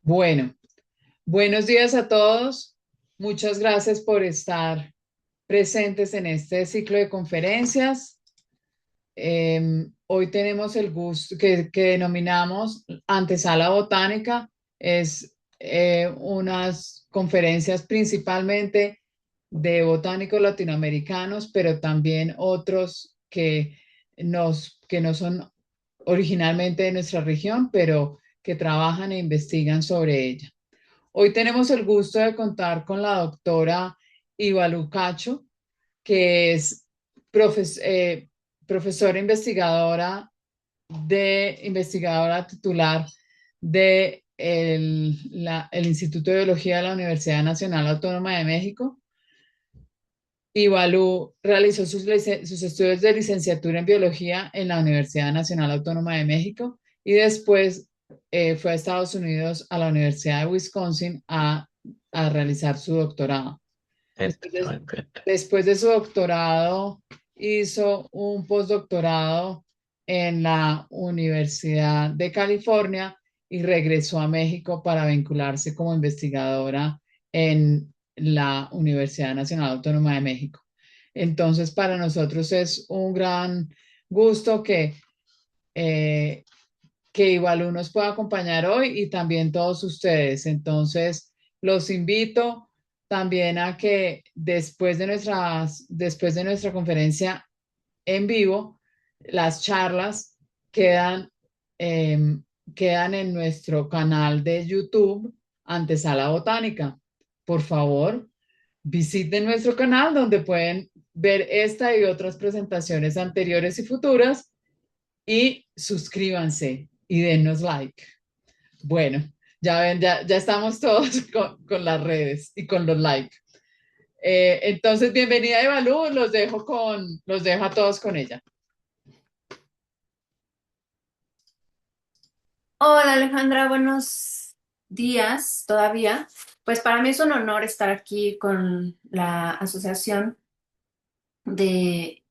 Bueno, buenos días a todos. Muchas gracias por estar presentes en este ciclo de conferencias. Hoy tenemos el gusto que denominamos Antesala Botánica. Es unas conferencias principalmente de botánicos latinoamericanos, pero también otros que no son originalmente de nuestra región, pero que trabajan e investigan sobre ella. Hoy tenemos el gusto de contar con la doctora Ivalu Cacho, que es profes- eh, profesora investigadora titular de el Instituto de Biología de la Universidad Nacional Autónoma de México. Ivalu realizó sus estudios de licenciatura en biología en la Universidad Nacional Autónoma de México y después fue a Estados Unidos a la Universidad de Wisconsin a realizar su doctorado. Después de, Perfecto. después de su doctorado, hizo un postdoctorado en la Universidad de California y regresó a México para vincularse como investigadora en la Universidad Nacional Autónoma de México. Entonces, para nosotros es un gran gusto eh, que Igualú nos pueda acompañar hoy y también todos ustedes. Entonces, los invito también a que después de nuestra conferencia en vivo, las charlas quedan, em, quedan en nuestro canal de YouTube, Antesala Botánica. Por favor, visiten nuestro canal donde pueden ver esta y otras presentaciones anteriores y futuras y suscríbanse y denos like. Bueno, ya ven, ya estamos todos con las redes y con los likes. Entonces, bienvenida Evalú, los dejo a todos con ella. Hola Alejandra, buenos días todavía. Pues para mí es un honor estar aquí con la Asociación de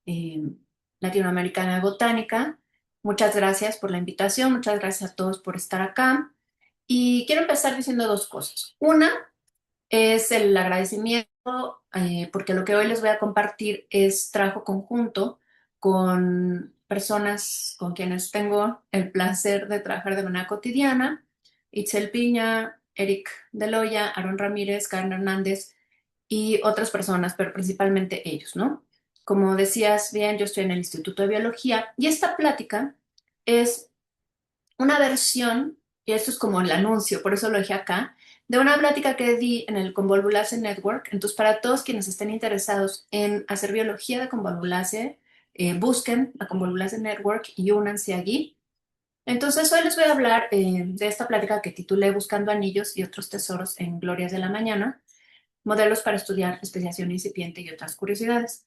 Latinoamericana de Botánica. Muchas gracias por la invitación, muchas gracias a todos por estar acá. Y quiero empezar diciendo dos cosas. Una es el agradecimiento, porque lo que hoy les voy a compartir es trabajo conjunto con personas con quienes tengo el placer de trabajar de manera cotidiana: Itzel Piña, Eric Deloya, Aaron Ramírez, Karen Hernández y otras personas, pero principalmente ellos, ¿no? Como decías bien, yo estoy en el Instituto de Biología y esta plática es una versión, y esto es como el anuncio, por eso lo dejé acá, de una plática que di en el Convolvulase Network. Entonces, para todos quienes estén interesados en hacer biología de convolvulase, busquen la Convolvulase Network y únanse allí. Entonces, hoy les voy a hablar de esta plática que titulé Buscando anillos y otros tesoros en Glorias de la Mañana, modelos para estudiar especiación incipiente y otras curiosidades.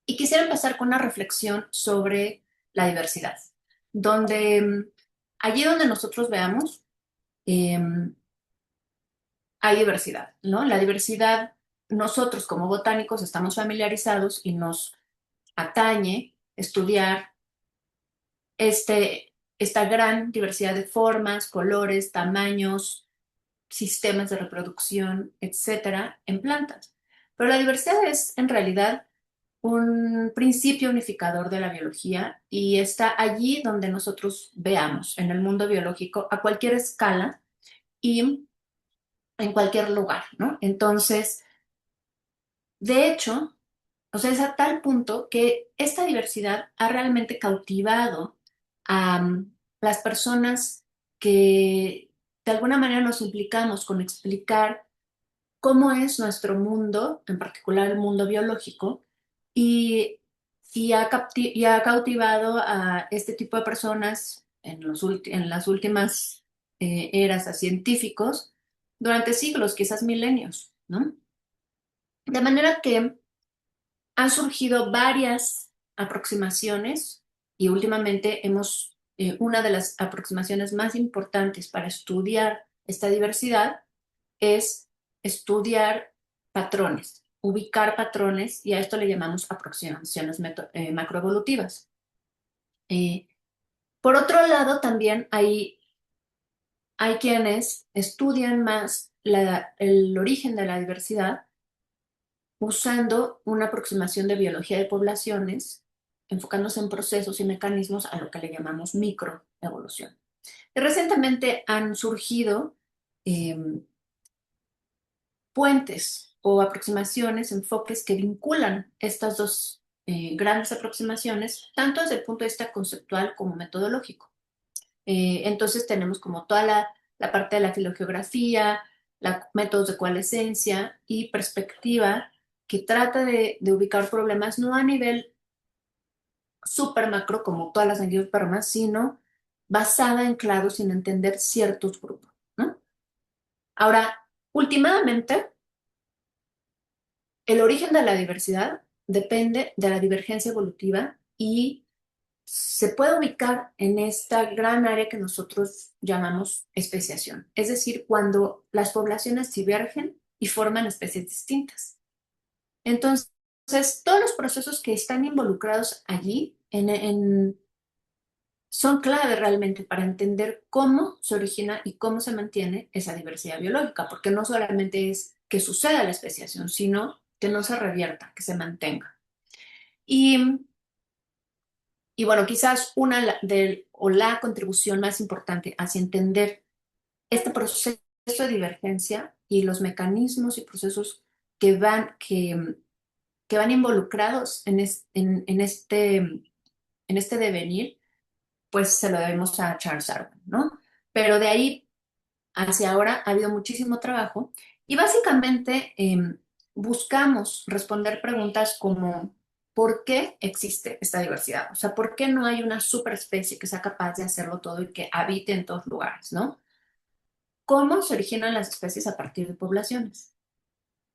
Y quisiera empezar con una reflexión sobre la diversidad, donde allí donde nosotros veamos, eh, hay diversidad, ¿no? La diversidad, nosotros como botánicos estamos familiarizados y nos atañe estudiar esta gran diversidad de formas, colores, tamaños, sistemas de reproducción, etcétera, en plantas. Pero la diversidad es en realidad un principio unificador de la biología y está allí donde nosotros veamos en el mundo biológico a cualquier escala y en cualquier lugar, ¿no? Entonces, de hecho, o sea, es a tal punto que esta diversidad ha realmente cautivado a las personas que de alguna manera nos implicamos con explicar cómo es nuestro mundo, en particular el mundo biológico, y, y ha cautivado a este tipo de personas en las últimas eras a científicos durante siglos, quizás milenios, ¿no? De manera que han surgido varias aproximaciones y últimamente una de las aproximaciones más importantes para estudiar esta diversidad es estudiar patrones, ubicar patrones, y a esto le llamamos aproximaciones macroevolutivas. Eh, por otro lado, también hay hay quienes estudian más el origen de la diversidad usando una aproximación de biología de poblaciones, enfocándose en procesos y mecanismos a lo que le llamamos microevolución. Y recientemente han surgido eh, puentes o aproximaciones, enfoques que vinculan estas dos grandes aproximaciones, tanto desde el punto de vista conceptual como metodológico. Entonces tenemos como toda la parte de la filogeografía, métodos de coalescencia y perspectiva que trata de ubicar problemas no a nivel súper macro como todas las angiospermas, sino basada en claros sin entender ciertos grupos, ¿no? Ahora, últimamente, el origen de la diversidad depende de la divergencia evolutiva y se puede ubicar en esta gran área que nosotros llamamos especiación, es decir, cuando las poblaciones divergen y forman especies distintas. Entonces, todos los procesos que están involucrados allí son clave realmente para entender cómo se origina y cómo se mantiene esa diversidad biológica, porque no solamente es que suceda la especiación, sino que no se revierta, que se mantenga. Y, y bueno, quizás o la contribución más importante hacia entender este proceso de divergencia y los mecanismos y procesos que van involucrados en este devenir, pues se lo debemos a Charles Darwin, ¿no? Pero de ahí hacia ahora ha habido muchísimo trabajo y básicamente buscamos responder preguntas como ¿por qué existe esta diversidad? O sea, ¿por qué no hay una superespecie que sea capaz de hacerlo todo y que habite en todos lugares, ¿no? ¿Cómo se originan las especies a partir de poblaciones?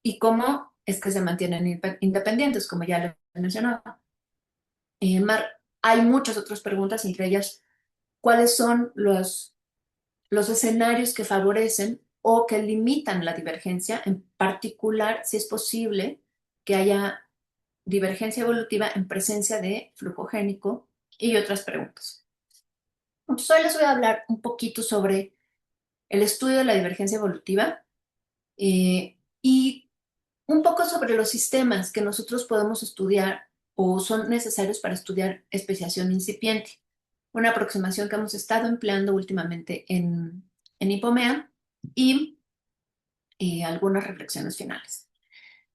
¿Y cómo es que se mantienen independientes, como ya les mencionaba? Hay muchas otras preguntas, entre ellas, ¿cuáles son los escenarios que favorecen o que limitan la divergencia, en particular si es posible que haya divergencia evolutiva en presencia de flujo génico y otras preguntas? Entonces, hoy les voy a hablar un poquito sobre el estudio de la divergencia evolutiva y un poco sobre los sistemas que nosotros podemos estudiar o son necesarios para estudiar especiación incipiente, una aproximación que hemos estado empleando últimamente en Hipomea y algunas reflexiones finales.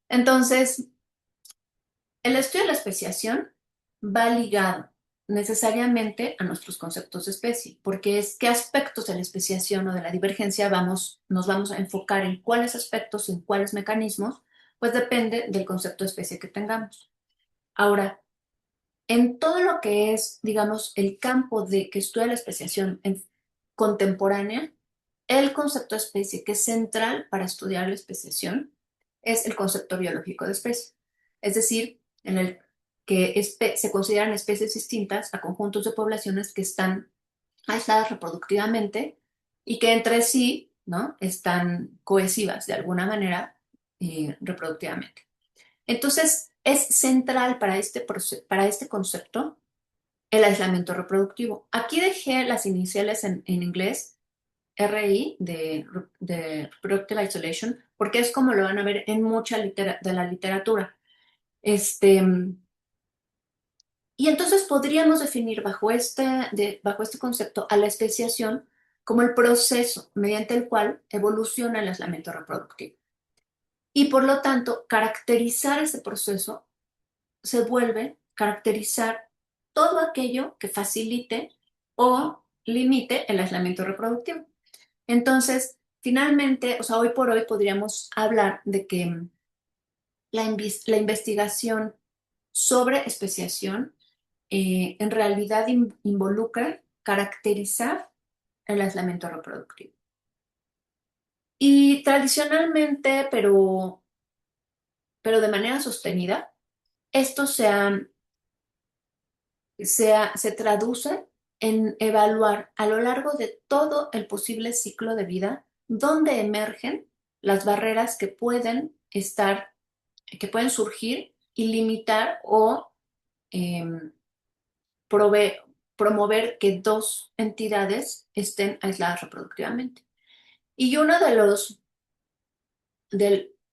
Entonces, el estudio de la especiación va ligado necesariamente a nuestros conceptos de especie, porque es qué aspectos de la especiación o de la divergencia nos vamos a enfocar en cuáles aspectos, en cuáles mecanismos, pues depende del concepto de especie que tengamos. Ahora, en todo lo que es, digamos, el campo de que estudia la especiación contemporánea, el concepto de especie que es central para estudiar la especiación es el concepto biológico de especie. Es decir, en el que se consideran especies distintas a conjuntos de poblaciones que están aisladas reproductivamente y que entre sí, ¿no?, están cohesivas de alguna manera reproductivamente. Entonces, es central para este concepto el aislamiento reproductivo. Aquí dejé las iniciales en inglés, RI, de Reproductive Isolation, porque es como lo van a ver en mucha de la literatura. Este, y entonces podríamos definir bajo este concepto a la especiación como el proceso mediante el cual evoluciona el aislamiento reproductivo. Y por lo tanto, caracterizar ese proceso se vuelve caracterizar todo aquello que facilite o limite el aislamiento reproductivo. Entonces, finalmente, o sea, hoy por hoy podríamos hablar de que la investigación sobre especiación en realidad involucra caracterizar el aislamiento reproductivo. Y tradicionalmente, pero de manera sostenida, esto se traduce en evaluar a lo largo de todo el posible ciclo de vida dónde emergen las barreras que pueden surgir y limitar o eh, prove- promover que dos entidades estén aisladas reproductivamente. Y uno de los,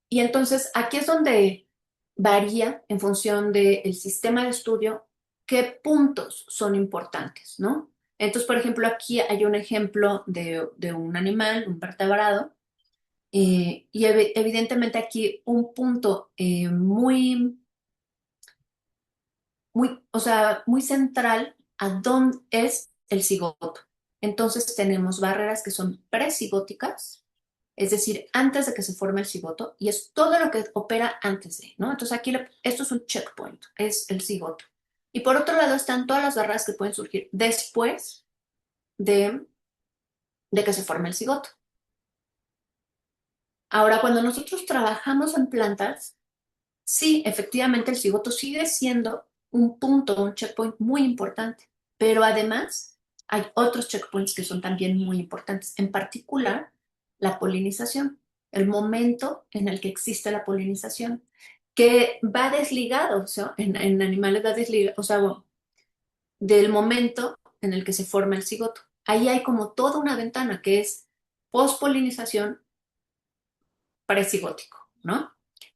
y entonces aquí es donde varía en función del sistema de estudio qué puntos son importantes, ¿no? Entonces, por ejemplo, aquí hay un ejemplo de un animal, un vertebrado, y evidentemente aquí un punto o sea, muy central a dónde es el cigoto. Entonces tenemos barreras que son precigóticas, es decir, antes de que se forme el cigoto, y es todo lo que opera antes de, ¿no? Entonces aquí esto es un checkpoint, es el cigoto. Y por otro lado están todas las barreras que pueden surgir después de, de que se forme el cigoto. Ahora, cuando nosotros trabajamos en plantas, sí, efectivamente el cigoto sigue siendo un punto, un checkpoint muy importante, pero además hay otros checkpoints que son también muy importantes, en particular la polinización, el momento en el que existe la polinización, que va desligado, o sea, en animales va desligado, o sea, bueno, del momento en el que se forma el cigoto. Ahí hay como toda una ventana que es pospolinización parecigótico, ¿no?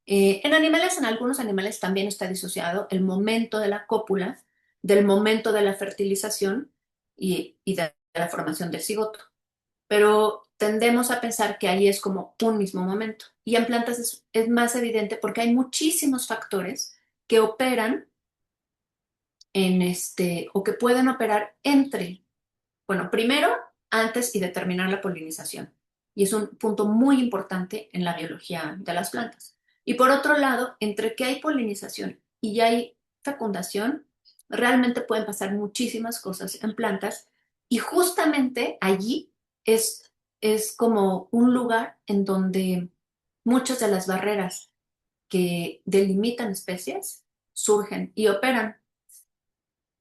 En animales, en algunos animales también está disociado el momento de la cópula del momento de la fertilización y de la formación del cigoto. Pero tendemos a pensar que ahí es como un mismo momento. Y en plantas es más evidente porque hay muchísimos factores que operan o que pueden operar entre, bueno, primero, antes y determinar la polinización. Y es un punto muy importante en la biología de las plantas. Y por otro lado, entre que hay polinización y hay fecundación, realmente pueden pasar muchísimas cosas en plantas y justamente allí es, es como un lugar en donde muchas de las barreras que delimitan especies surgen y operan.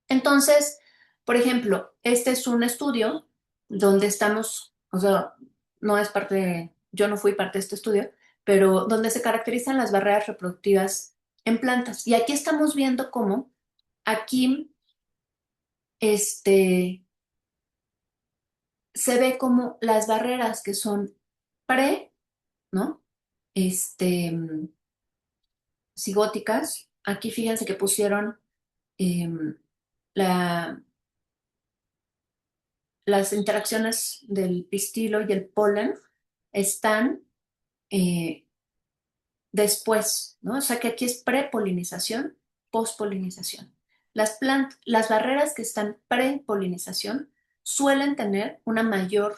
Entonces, por ejemplo, este es un estudio donde estamos, o sea, no es parte yo no fui parte de este estudio, pero donde se caracterizan las barreras reproductivas en plantas. Y aquí estamos viendo cómo aquí este, se ve como las barreras que son pre, ¿no? Este, cigóticas. Aquí fíjense que pusieron em, la las interacciones del pistilo y el polen están eh, después, ¿no? O sea que aquí es prepolinización, pospolinización. Las barreras que están prepolinización suelen tener un mayor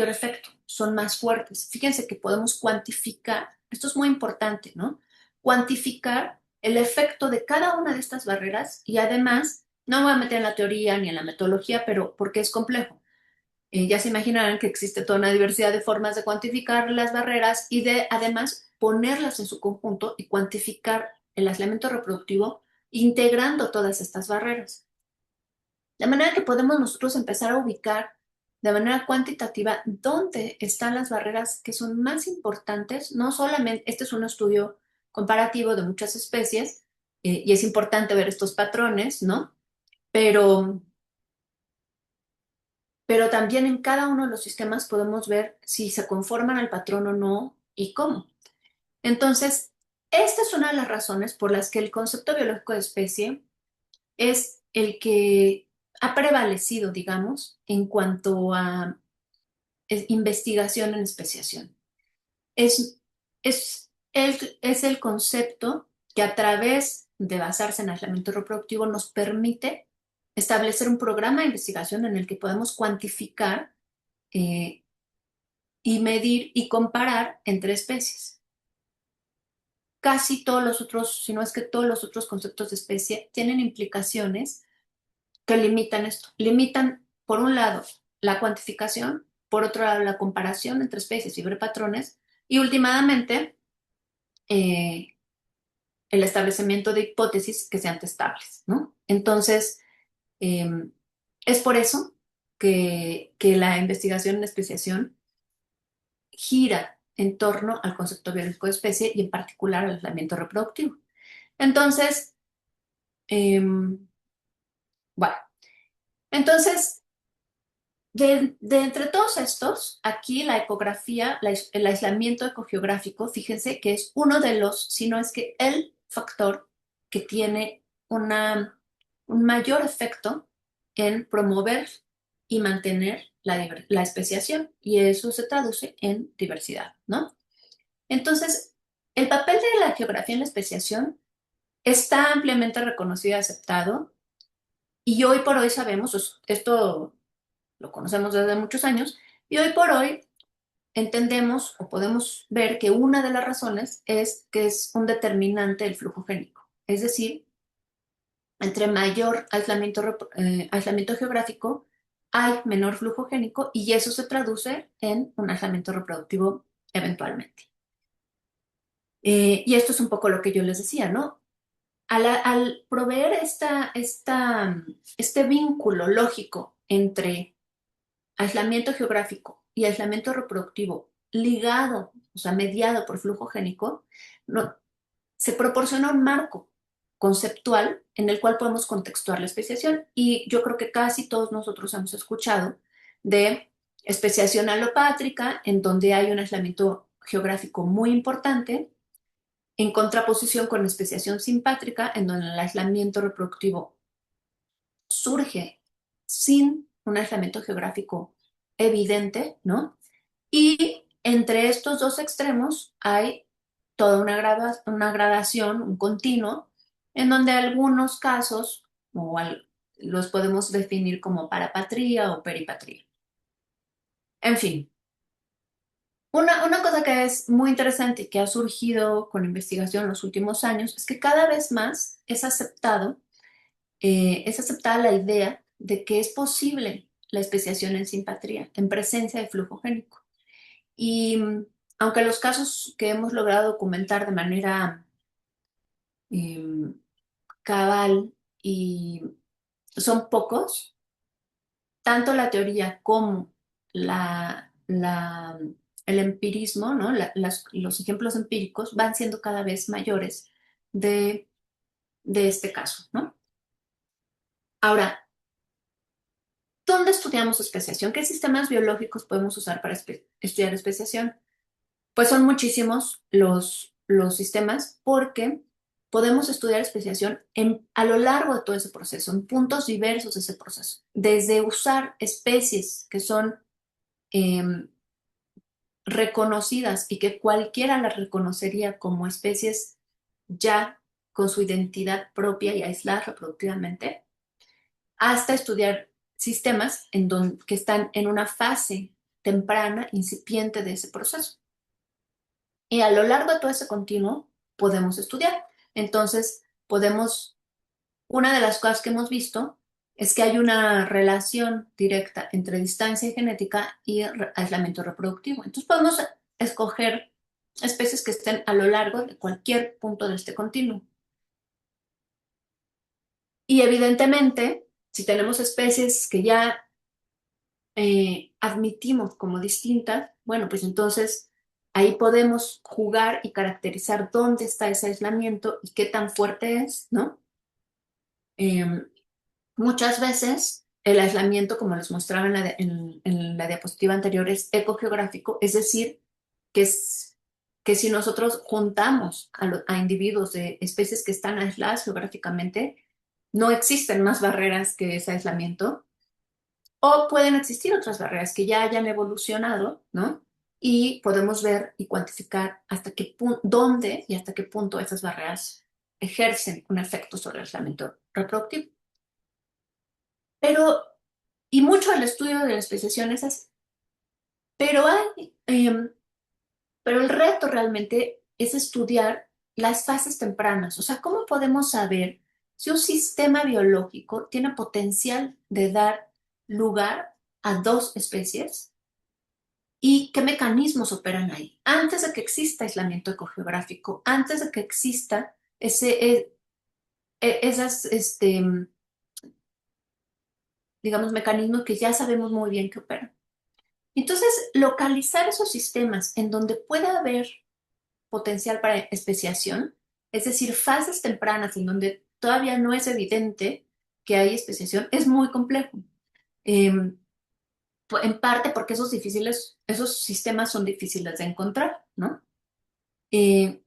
efecto, son más fuertes. Fíjense que podemos cuantificar, esto es muy importante, ¿no? Cuantificar el efecto de cada una de estas barreras y además, no me voy a meter en la teoría ni en la metodología, pero porque es complejo. Ya se imaginarán que existe toda una diversidad de formas de cuantificar las barreras y de además ponerlas en su conjunto y cuantificar el aislamiento reproductivo integrando todas estas barreras. De manera que podemos nosotros empezar a ubicar de manera cuantitativa dónde están las barreras que son más importantes. No solamente, este es un estudio comparativo de muchas especies y es importante ver estos patrones, ¿no? Pero pero también en cada uno de los sistemas podemos ver si se conforman al patrón o no y cómo. Entonces, esta es una de las razones por las que el concepto biológico de especie es el que ha prevalecido, digamos, en cuanto a investigación en especiación. Es, es el concepto que a través de basarse en aislamiento reproductivo nos permite establecer un programa de investigación en el que podemos cuantificar eh, y medir y comparar entre especies. Casi todos los otros, si no es que todos los otros conceptos de especie tienen implicaciones que limitan esto. Limitan, por un lado, la cuantificación, por otro lado, la comparación entre especies y ver patrones, y últimamente, eh, el establecimiento de hipótesis que sean testables, ¿no? Entonces, eh, es por eso que la investigación en especiación gira en torno al concepto biológico de especie y en particular al aislamiento reproductivo. Entonces, bueno, entonces De entre todos estos, aquí la ecografía, el aislamiento ecogeográfico, fíjense que es uno de los, si no es que el factor que tiene un mayor efecto en promover y mantener la especiación, y eso se traduce en diversidad, ¿no? Entonces, el papel de la geografía en la especiación está ampliamente reconocido y aceptado, y hoy por hoy sabemos, esto lo conocemos desde muchos años, y hoy por hoy entendemos o podemos ver que una de las razones es que es un determinante del flujo génico. Es decir, entre mayor aislamiento geográfico, hay menor flujo génico y eso se traduce en un aislamiento reproductivo eventualmente. Y esto es un poco lo que yo les decía, ¿no? Al proveer este vínculo lógico entre aislamiento geográfico y aislamiento reproductivo ligado, o sea, mediado por flujo génico, no, se proporciona un marco conceptual en el cual podemos contextuar la especiación. Y yo creo que casi todos nosotros hemos escuchado de especiación alopátrica, en donde hay un aislamiento geográfico muy importante, en contraposición con especiación simpátrica, en donde el aislamiento reproductivo surge sin un aislamiento geográfico evidente, ¿no? Y entre estos dos extremos hay toda una gradación, un continuo, en donde algunos casos los podemos definir como parapatría o peripatría. En fin, una cosa que es muy interesante y que ha surgido con investigación en los últimos años es que cada vez más es aceptada la idea de que es posible la especiación en simpatría, en presencia de flujo génico. Y aunque los casos que hemos logrado documentar de manera eh, cabal y son pocos, tanto la teoría como la, la, el empirismo, ¿no? Los ejemplos empíricos van siendo cada vez mayores de, de este caso, ¿no? Ahora, ¿dónde estudiamos especiación? ¿Qué sistemas biológicos podemos usar para estudiar especiación? Pues son muchísimos los sistemas porque podemos estudiar especiación a lo largo de todo ese proceso, en puntos diversos de ese proceso. Desde usar especies que son eh, reconocidas y que cualquiera las reconocería como especies ya con su identidad propia y aisladas reproductivamente, hasta estudiar sistemas que están en una fase temprana, incipiente de ese proceso. Y a lo largo de todo ese continuo podemos estudiar. Entonces, una de las cosas que hemos visto es que hay una relación directa entre distancia genética y aislamiento reproductivo. Entonces, podemos escoger especies que estén a lo largo de cualquier punto de este continuo. Y evidentemente, si tenemos especies que ya admitimos como distintas, bueno, pues entonces ahí podemos jugar y caracterizar dónde está ese aislamiento y qué tan fuerte es, ¿no? Eh, Muchas veces el aislamiento, como les mostraba en la diapositiva anterior, es ecogeográfico, es decir, que, que si nosotros juntamos a individuos de especies que están aisladas geográficamente, no existen más barreras que ese aislamiento. O pueden existir otras barreras que ya hayan evolucionado, ¿no? Y podemos ver y cuantificar hasta qué punto, dónde y hasta qué punto esas barreras ejercen un efecto sobre el aislamiento reproductivo. Pero, y mucho del estudio de la especiación es así. Pero pero el reto realmente es estudiar las fases tempranas. O sea, ¿cómo podemos saber si un sistema biológico tiene potencial de dar lugar a dos especies? ¿Y qué mecanismos operan ahí? Antes de que exista aislamiento ecogeográfico, antes de que exista esas, digamos, mecanismos que ya sabemos muy bien que operan. Entonces, localizar esos sistemas en donde pueda haber potencial para especiación, es decir, fases tempranas en donde todavía no es evidente que hay especiación, es muy complejo. Eh, en parte porque esos sistemas son difíciles de encontrar, ¿no? Eh,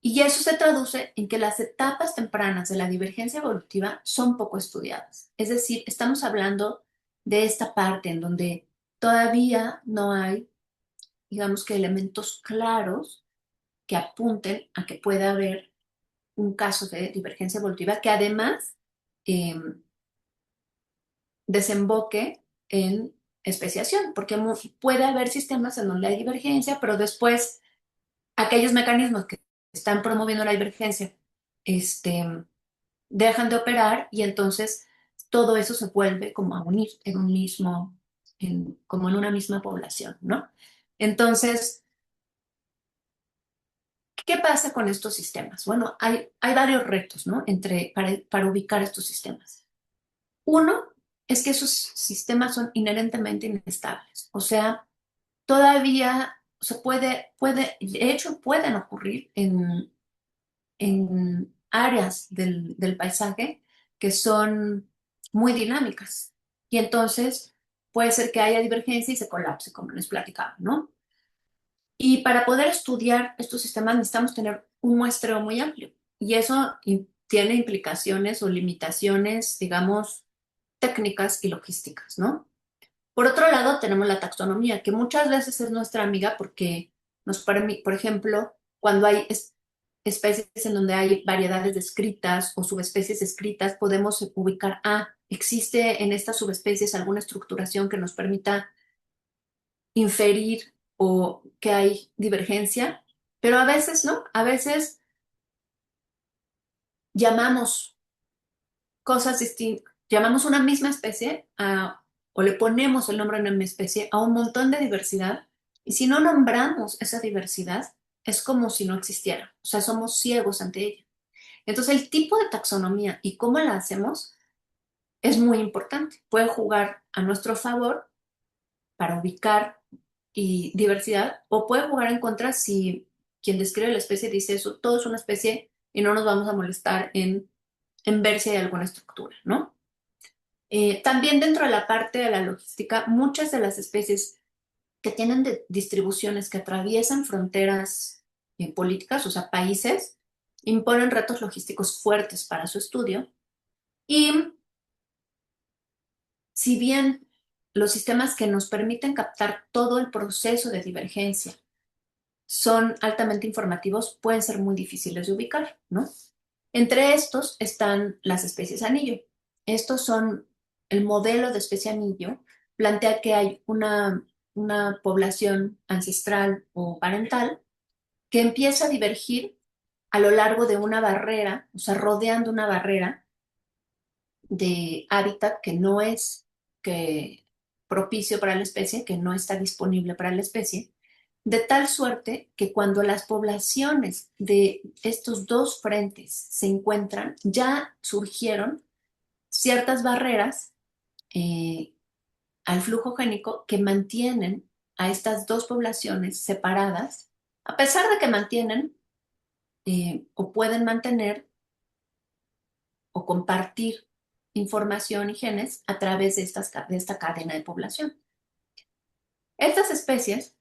y eso se traduce en que las etapas tempranas de la divergencia evolutiva son poco estudiadas. Es decir, estamos hablando de esta parte en donde todavía no hay, digamos que elementos claros que apunten a que pueda haber un caso de divergencia evolutiva que además eh, desemboque en especiación, porque puede haber sistemas en donde hay divergencia, pero después aquellos mecanismos que están promoviendo la divergencia este, dejan de operar y entonces todo eso se vuelve como a unir en un mismo, como en una misma población, ¿no? Entonces, ¿qué pasa con estos sistemas? Bueno, hay varios retos, ¿no? Para ubicar estos sistemas. Uno es que esos sistemas son inherentemente inestables, o sea, todavía de hecho, pueden ocurrir en áreas del paisaje que son muy dinámicas. Y entonces puede ser que haya divergencia y se colapse, como les platicaba, ¿no? Y para poder estudiar estos sistemas necesitamos tener un muestreo muy amplio. Y eso tiene implicaciones o limitaciones, digamos, técnicas y logísticas, ¿no? Por otro lado, tenemos la taxonomía, que muchas veces es nuestra amiga porque nos permite, por ejemplo, cuando hay especies en donde hay variedades descritas o subespecies descritas, podemos ubicar, existe en estas subespecies alguna estructuración que nos permita inferir o que hay divergencia, pero a veces no, a veces llamamos cosas distintas, llamamos una misma especie o le ponemos el nombre de una especie a un montón de diversidad y si no nombramos esa diversidad es como si no existiera, o sea, somos ciegos ante ella. Entonces el tipo de taxonomía y cómo la hacemos es muy importante. Puede jugar a nuestro favor para ubicar y diversidad o puede jugar en contra si quien describe la especie dice eso, todo es una especie y no nos vamos a molestar en ver si hay alguna estructura, ¿no? También dentro de la parte de la logística, muchas de las especies que tienen distribuciones que atraviesan fronteras políticas, o sea, países, imponen retos logísticos fuertes para su estudio. Y si bien los sistemas que nos permiten captar todo el proceso de divergencia son altamente informativos, pueden ser muy difíciles de ubicar, ¿no? Entre estos están las especies anillo. Estos son el modelo de especie anillo, plantea que hay una población ancestral o parental que empieza a divergir a lo largo de una barrera, o sea, rodeando una barrera de hábitat que no es que propicio para la especie, que no está disponible para la especie, de tal suerte que cuando las poblaciones de estos dos frentes se encuentran, ya surgieron ciertas barreras eh, al flujo génico que mantienen a estas dos poblaciones separadas, a pesar de que mantienen o pueden mantener o compartir información y genes a través de esta cadena de población. Estas especies,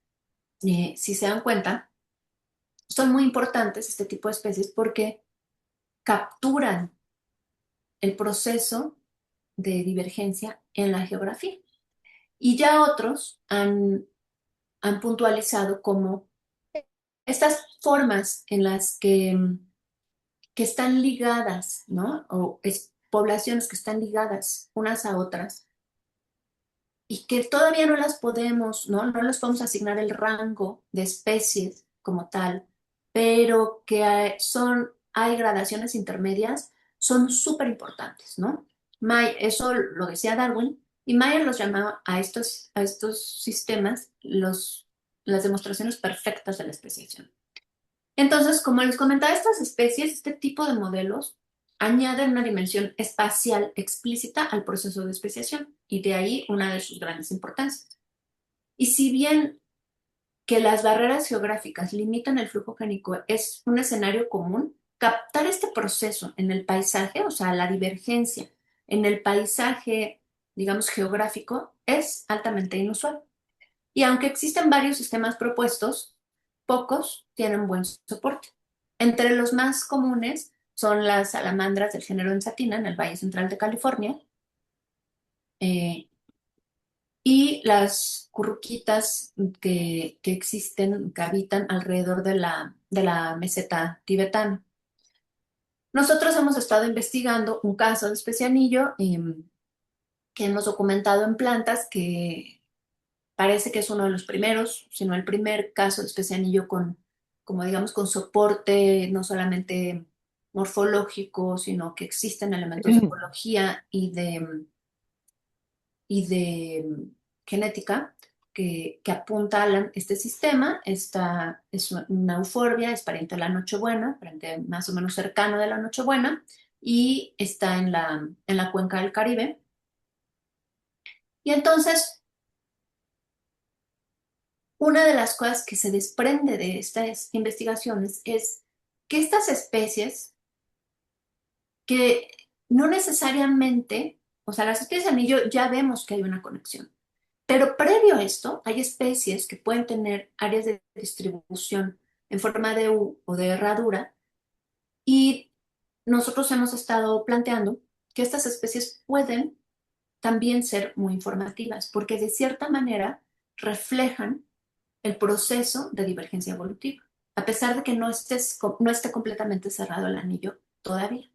si se dan cuenta, son muy importantes, este tipo de especies, porque capturan el proceso de divergencia en la geografía. Y ya otros han puntualizado como estas formas en las que están ligadas, ¿no? O poblaciones que están ligadas unas a otras y que todavía no las podemos, ¿no? No les podemos asignar el rango de especies como tal, pero que hay gradaciones intermedias, son súper importantes, ¿no? Eso lo decía Darwin, y Mayer los llamaba a estos sistemas las demostraciones perfectas de la especiación. Entonces, como les comentaba, estas especies, este tipo de modelos, añaden una dimensión espacial explícita al proceso de especiación y de ahí una de sus grandes importancias. Y si bien que las barreras geográficas limitan el flujo génico es un escenario común, captar este proceso en el paisaje, o sea, la divergencia en el paisaje digamos, geográfico es altamente inusual. Y aunque existen varios sistemas propuestos, pocos tienen buen soporte. Entre los más comunes son las salamandras del género Ensatina en el Valle Central de California, eh, y las curruquitas que existen, que habitan alrededor de la meseta tibetana. Nosotros hemos estado investigando un caso de especianillo que hemos documentado en plantas que parece que es uno de los primeros, sino el primer caso de especianillo con, como digamos, con soporte no solamente morfológico, sino que existen elementos de ecología y de genética que apuntalan este sistema. Esta es una euforbia, es pariente de la Nochebuena, pariente más o menos cercano de la Nochebuena, y está en la cuenca del Caribe. Y entonces, una de las cosas que se desprende de estas investigaciones es que estas especies que no necesariamente, o sea, las especies de anillo ya vemos que hay una conexión. Pero previo a esto, hay especies que pueden tener áreas de distribución en forma de U o de herradura, y nosotros hemos estado planteando que estas especies pueden también ser muy informativas porque de cierta manera reflejan el proceso de divergencia evolutiva, a pesar de que no esté completamente cerrado el anillo todavía.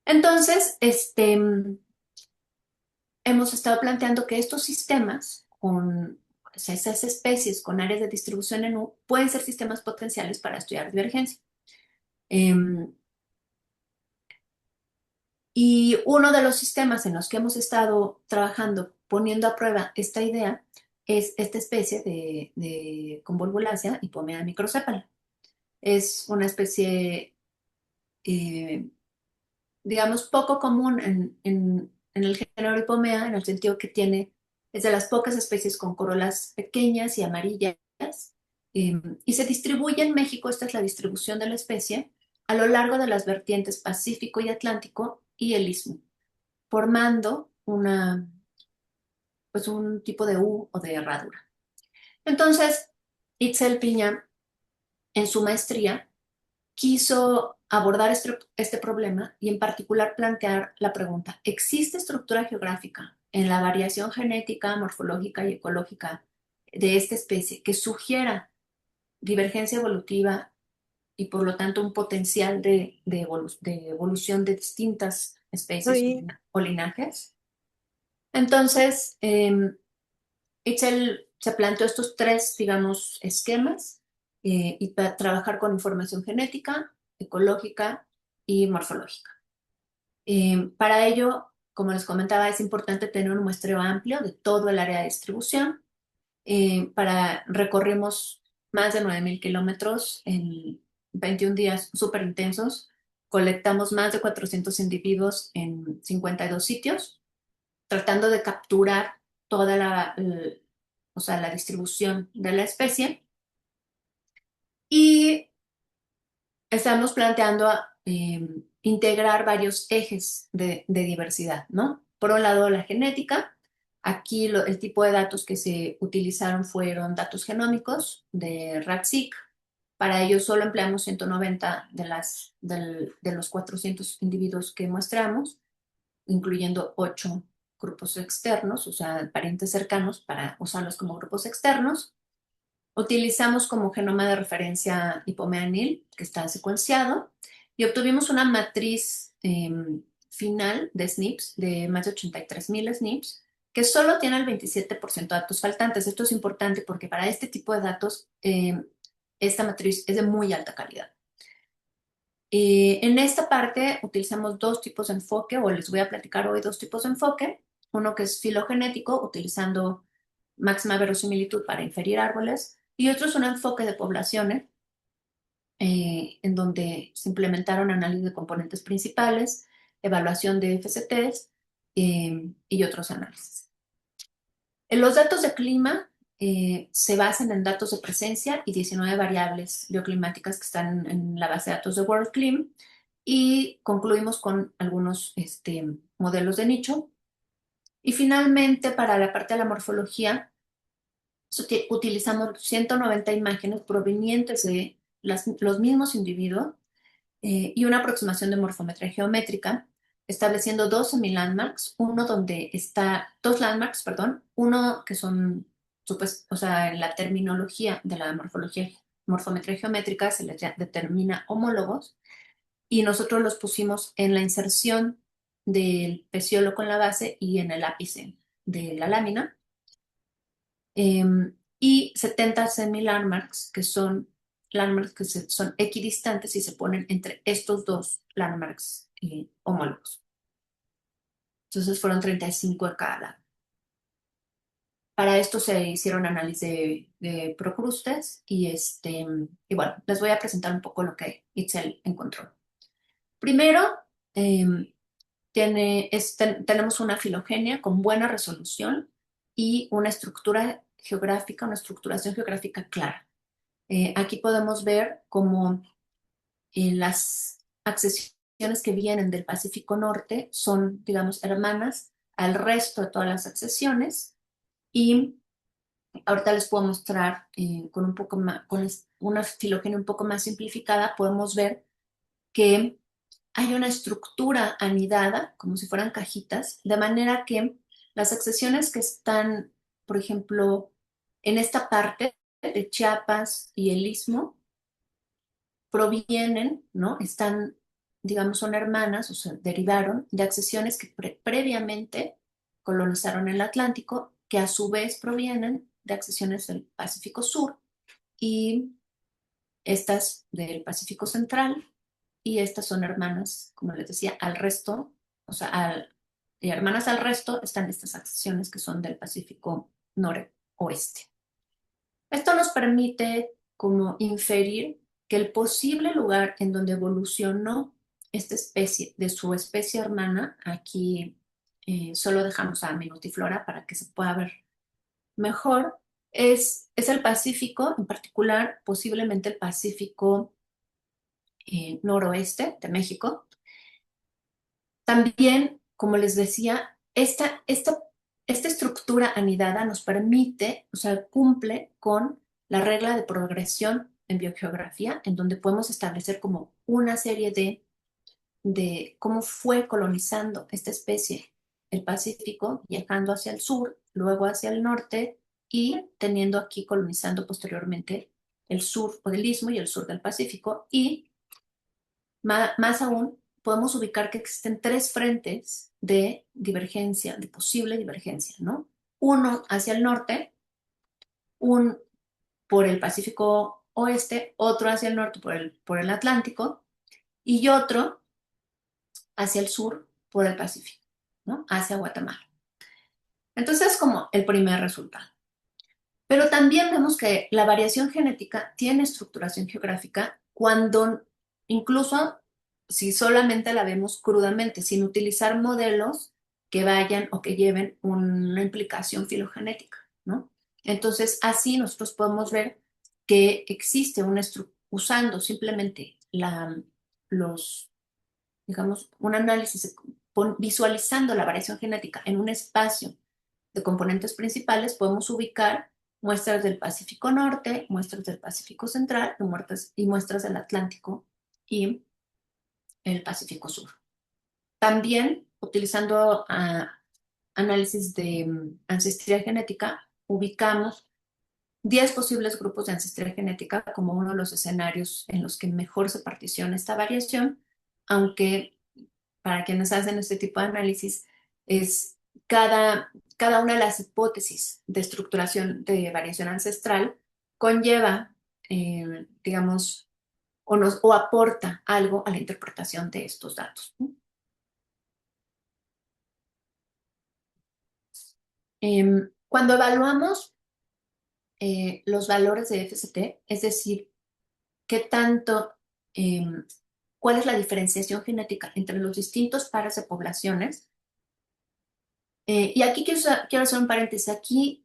Entonces, hemos estado planteando que estos sistemas con, o sea, esas especies con áreas de distribución en U pueden ser sistemas potenciales para estudiar divergencia. Eh, y uno de los sistemas en los que hemos estado trabajando, poniendo a prueba esta idea, es esta especie de Convolvulaceae Hipomea microcephala. Es una especie, eh, digamos, poco común en el género Hipomea, en el sentido que es de las pocas especies con corolas pequeñas y amarillas, y se distribuye en México. Esta es la distribución de la especie a lo largo de las vertientes Pacífico y Atlántico y el Istmo, formando pues un tipo de U o de herradura. Entonces, Itzel Piña, en su maestría, quiso abordar este problema y en particular plantear la pregunta: ¿existe estructura geográfica en la variación genética, morfológica y ecológica de esta especie que sugiera divergencia evolutiva y por lo tanto un potencial de evolución de distintas especies Sí. o linajes? Entonces, Itzel se planteó estos tres, digamos, esquemas, y para trabajar con información genética, ecológica y morfológica. Para ello, como les comentaba, es importante tener un muestreo amplio de todo el área de distribución. Recorrimos más de 9.000 kilómetros en 21 días súper intensos. Colectamos más de 400 individuos en 52 sitios, tratando de capturar toda o sea, la distribución de la especie. Y estamos planteando integrar varios ejes de diversidad, ¿no? Por un lado, la genética. Aquí el tipo de datos que se utilizaron fueron datos genómicos de RADseq. Para ello solo empleamos 190 de los 400 individuos que muestramos, incluyendo 8 grupos externos, o sea, parientes cercanos, para usarlos como grupos externos. Utilizamos como genoma de referencia hipomeanil, que está secuenciado, y obtuvimos una matriz final de SNPs, de más de 83.000 SNPs, que solo tiene el 27% de datos faltantes. Esto es importante porque para este tipo de datos, esta matriz es de muy alta calidad. En esta parte utilizamos dos tipos de enfoque, o les voy a platicar hoy dos tipos de enfoque. Uno que es filogenético, utilizando máxima verosimilitud para inferir árboles, y otro es un enfoque de poblaciones, en donde se implementaron análisis de componentes principales, evaluación de FCTs, y otros análisis. Los datos de clima se basan en datos de presencia y 19 variables bioclimáticas que están en la base de datos de WorldClim, y concluimos con algunos modelos de nicho Y finalmente, para la parte de la morfología, utilizamos 190 imágenes provenientes de los mismos individuos y una aproximación de morfometría geométrica, estableciendo dos semi-landmarks, dos landmarks, perdón, uno que son, o sea, en la terminología de la morfometría geométrica se les determina homólogos, y nosotros los pusimos en la inserción del peciolo con la base y en el ápice de la lámina, y 70 semi-landmarks, que son landmarks que son equidistantes y se ponen entre estos dos landmarks homólogos. Entonces fueron 35 de cada lado. Para esto se hicieron análisis de procrustes y bueno, les voy a presentar un poco lo que Itzel encontró. Primero, eh, tenemos una filogenia con buena resolución y una estructura geográfica, una estructuración geográfica clara. Aquí podemos ver cómo las accesiones que vienen del Pacífico Norte son, digamos, hermanas al resto de todas las accesiones, y ahorita les puedo mostrar con un poco más, una filogenia un poco más simplificada, podemos ver que hay una estructura anidada, como si fueran cajitas, de manera que las accesiones que están, por ejemplo, en esta parte de Chiapas y el Istmo, provienen, ¿no? Están, digamos, son hermanas, o sea, derivaron de accesiones que previamente colonizaron el Atlántico, que a su vez provienen de accesiones del Pacífico Sur y estas del Pacífico Central, y estas son hermanas, como les decía, al resto, o sea, y hermanas al resto están estas accesiones que son del Pacífico noroeste. Esto nos permite como inferir que el posible lugar en donde evolucionó esta especie de su especie hermana, aquí solo dejamos a Minutiflora para que se pueda ver mejor, es el Pacífico, en particular posiblemente el Pacífico noroeste de México. También, como les decía, esta estructura anidada nos permite, o sea, cumple con la regla de progresión en biogeografía, en donde podemos establecer como una serie de cómo fue colonizando esta especie el Pacífico, viajando hacia el sur, luego hacia el norte y teniendo aquí colonizando posteriormente el sur o del Istmo y el sur del Pacífico. Y más aún, podemos ubicar que existen tres frentes de divergencia, de posible divergencia, ¿no? Uno hacia el norte, un por el Pacífico Oeste, otro hacia el norte por el Atlántico y otro hacia el sur por el Pacífico, ¿no? Hacia Guatemala. Entonces, es como el primer resultado. Pero también vemos que la variación genética tiene estructuración geográfica cuando incluso si solamente la vemos crudamente, sin utilizar modelos que vayan o que lleven una implicación filogenética, ¿no? Entonces, así nosotros podemos ver que existe usando simplemente los, digamos, un análisis, visualizando la variación genética en un espacio de componentes principales, podemos ubicar muestras del Pacífico Norte, muestras del Pacífico Central y muestras del Atlántico y el Pacífico Sur. También, utilizando análisis de ancestría genética, ubicamos 10 posibles grupos de ancestría genética como uno de los escenarios en los que mejor se particiona esta variación, aunque para quienes hacen este tipo de análisis es cada una de las hipótesis de estructuración de variación ancestral conlleva, digamos, o aporta algo a la interpretación de estos datos, ¿no? Cuando evaluamos los valores de FST, es decir, qué tanto, cuál es la diferenciación genética entre los distintos pares de poblaciones. Y aquí quiero hacer un paréntesis. Aquí